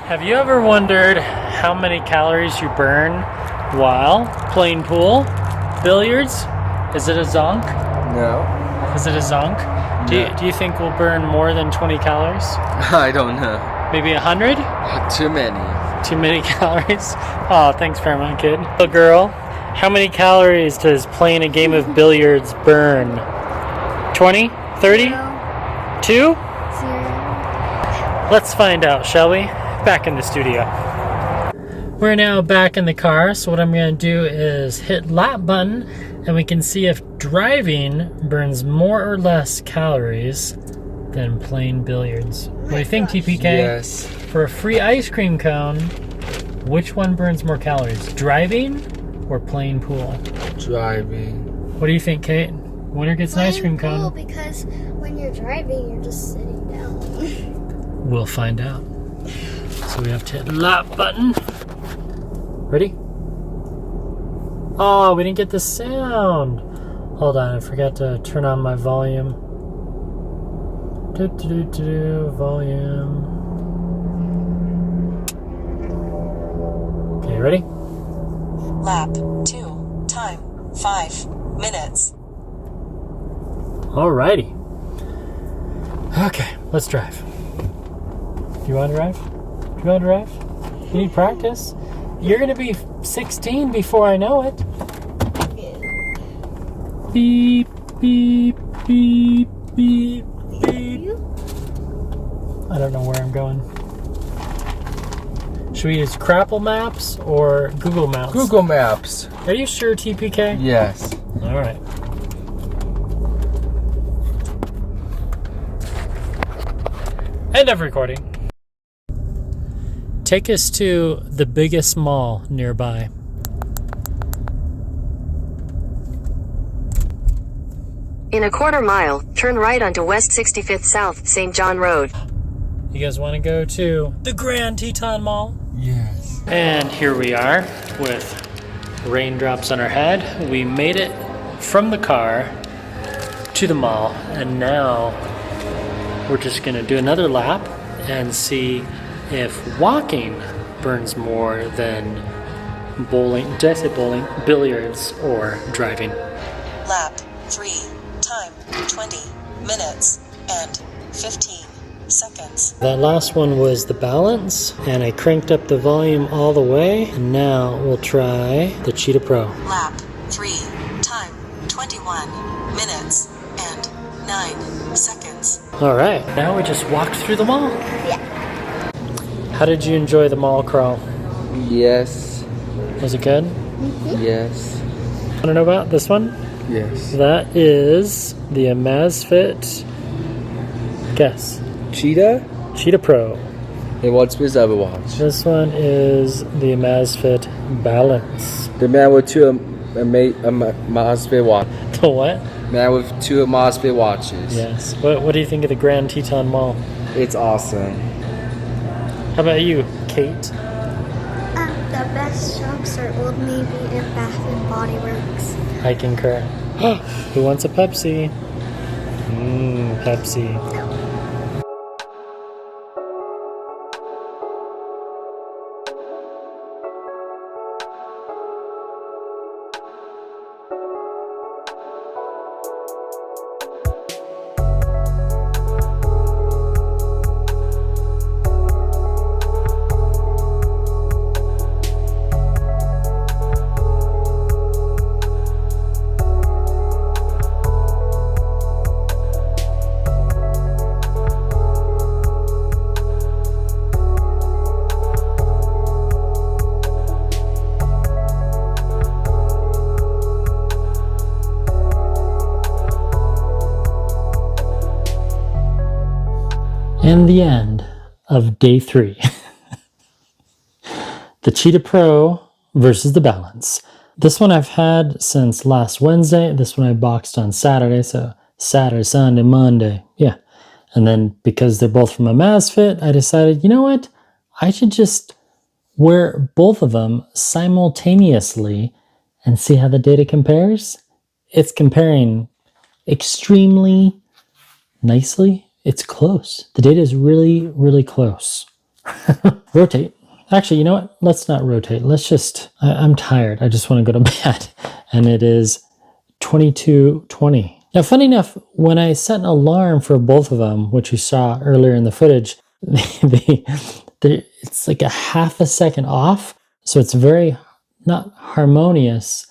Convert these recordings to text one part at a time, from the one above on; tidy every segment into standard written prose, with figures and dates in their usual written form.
Have you ever wondered how many calories you burn while playing pool, billiards? Is it a zonk? No. Is it a zonk? No. Do you think we'll burn more than 20 calories? I don't know. Maybe 100? Too many. Too many calories? Oh, thanks very much, kid. Little girl, how many calories does playing a game of billiards burn? 20? 30? 2? 0. Let's find out, shall we? Back in the studio. We're now back in the car, so what I'm going to do is hit lap button, and we can see if driving burns more or less calories than playing billiards. What do you think, TPK? Yes. For a free ice cream cone, which one burns more calories, driving or playing pool? Driving. What do you think, Kate? Winner gets an ice cream cone. Because when you're driving, you're just sitting down. We'll find out. So we have to hit lap button. Ready? Oh, we didn't get the sound. Hold on, I forgot to turn on my volume. Volume. Okay, ready? Lap 2, time 5 minutes. Alrighty. Okay, let's drive. You want to drive? You want to drive? You need practice? You're going to be 16 before I know it. Beep, beep, beep, beep, beep. I don't know where I'm going. Should we use Crapple Maps or Google Maps? Google Maps. Are you sure, TPK? Yes. All right. End of recording. Take us to the biggest mall nearby. In a quarter mile, turn right onto West 65th South St. John Road. You guys want to go to the Grand Teton Mall? Yes. And here we are with raindrops on our head. We made it from the car to the mall, and now we're just going to do another lap and see if walking burns more than bowling, did I say bowling? Billiards or driving. Lap 3, time 20 minutes and 15 seconds. That last one was the balance, and I cranked up the volume all the way, and now we'll try the Cheetah Pro. Lap 3, time 21 minutes and 9 seconds. All right, now we just walked through the mall. Yeah. How did you enjoy the mall crawl? Yes. Was it good? Yes. Want to know about this one? Yes. That is the Amazfit. Guess. Cheetah? Cheetah Pro. And what's his other watch? This one is the Amazfit Balance. The man with two Amazfit watches. The what? Man with two Amazfit watches. Yes. What do you think of the Grand Teton Mall? It's awesome. How about you, Kate? The best shops are Old Navy and Bath and Body Works. I concur. Who wants a Pepsi? Pepsi. And the end of day 3. The Cheetah Pro versus the Balance. This one I've had since last Wednesday. This one I boxed on Saturday, so Saturday, Sunday, Monday. Yeah. And then because they're both from Amazfit, I decided, you know what? I should just wear both of them simultaneously and see how the data compares. It's comparing extremely nicely. It's close. The data is really, really close. Rotate. Actually, you know what? Let's not rotate. Let's just, I'm tired. I just want to go to bed. And it is 22:20. Now, funny enough, when I set an alarm for both of them, which you saw earlier in the footage, it's like a half a second off. So it's very not harmonious.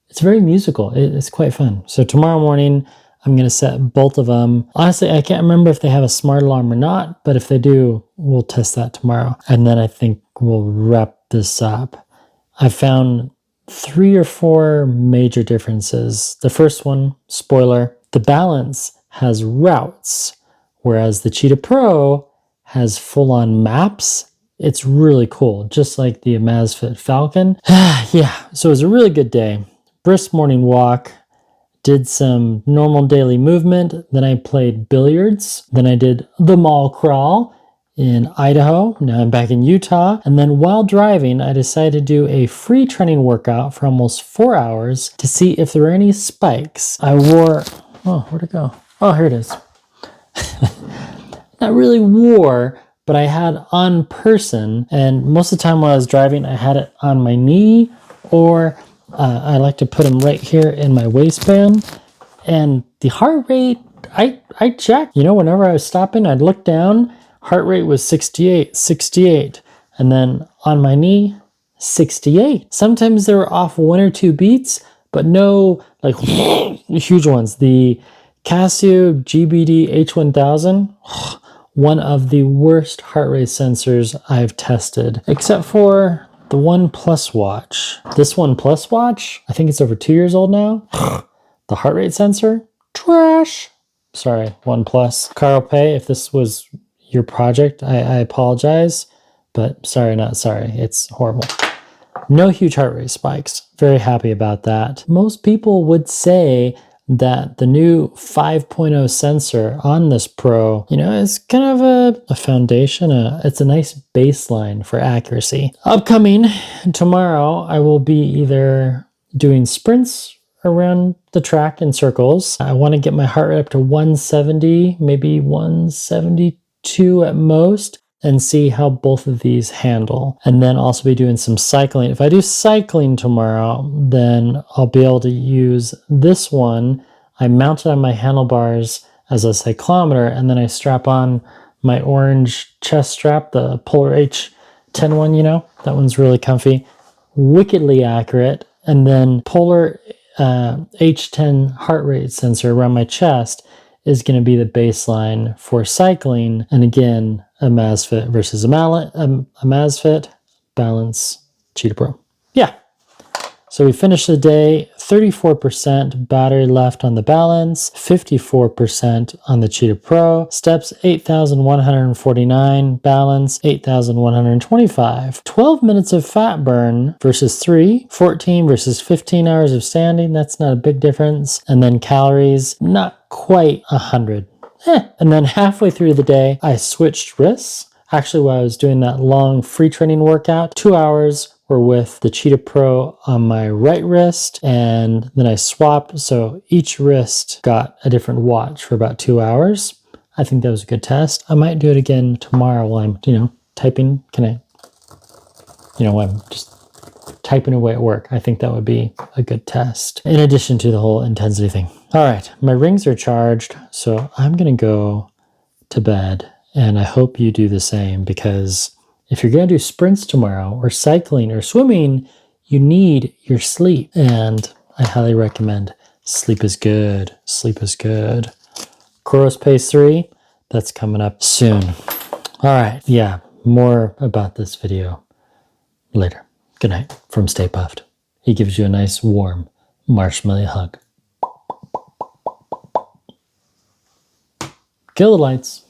It's very musical. It's quite fun. So tomorrow morning, I'm going to set both of them. Honestly, I can't remember if they have a smart alarm or not, but if they do, we'll test that tomorrow. And then I think we'll wrap this up. I found 3 or 4 major differences. The first one, spoiler, the Balance has routes, whereas the Cheetah Pro has full-on maps. It's really cool, just like the Amazfit Falcon. Yeah, so it was a really good day. Brisk morning walk, did some normal daily movement, then I played billiards, then I did the mall crawl in Idaho, now I'm back in Utah, and then while driving, I decided to do a free training workout for almost 4 hours to see if there were any spikes. I wore, oh, where'd it go? Oh, here it is. Not really wore, but I had on person, and most of the time while I was driving, I had it on my knee, or I like to put them right here in my waistband. And the heart rate, I checked. You know, whenever I was stopping, I'd look down, heart rate was 68, 68. And then on my knee, 68. Sometimes they were off 1 or 2 beats, but no like huge ones. The Casio GBD H1000, one of the worst heart rate sensors I've tested, except for the OnePlus watch. This OnePlus watch, I think it's over 2 years old now. The heart rate sensor, trash. Sorry, OnePlus. Carl Pay, if this was your project, I apologize, but sorry, not sorry. It's horrible. No huge heart rate spikes. Very happy about that. Most people would say that the new 5.0 sensor on this Pro, you know, is kind of a foundation. It's a nice baseline for accuracy. Upcoming tomorrow, I will be either doing sprints around the track in circles. I want to get my heart rate up to 170, maybe 172 at most, and see how both of these handle. And then also be doing some cycling. If I do cycling tomorrow, then I'll be able to use this one. I mount it on my handlebars as a cyclometer, and then I strap on my orange chest strap, the Polar H10 one, you know? That one's really comfy, wickedly accurate. And then Polar H10 heart rate sensor around my chest is going to be the baseline for cycling. And again, Amazfit versus Amazfit, Balance, Cheetah Pro. Yeah. So we finished the day, 34% battery left on the Balance, 54% on the Cheetah Pro, steps 8,149, Balance 8,125, 12 minutes of fat burn versus 3, 14 versus 15 hours of standing, that's not a big difference, and then calories, not quite 100. And then halfway through the day, I switched wrists. Actually, while I was doing that long free training workout, 2 hours were with the Cheetah Pro on my right wrist, and then I swapped, so each wrist got a different watch for about 2 hours. I think that was a good test. I might do it again tomorrow while I'm, typing. I'm just typing away at work. I think that would be a good test, in addition to the whole intensity thing. All right, my rings are charged, so I'm gonna go to bed, and I hope you do the same, because if you're going to do sprints tomorrow, or cycling, or swimming, you need your sleep. And I highly recommend sleep is good. Sleep is good. Chorus Pace 3, that's coming up soon. All right, yeah, more about this video later. Good night from Stay Puffed. He gives you a nice, warm, marshmallow hug. Kill the lights.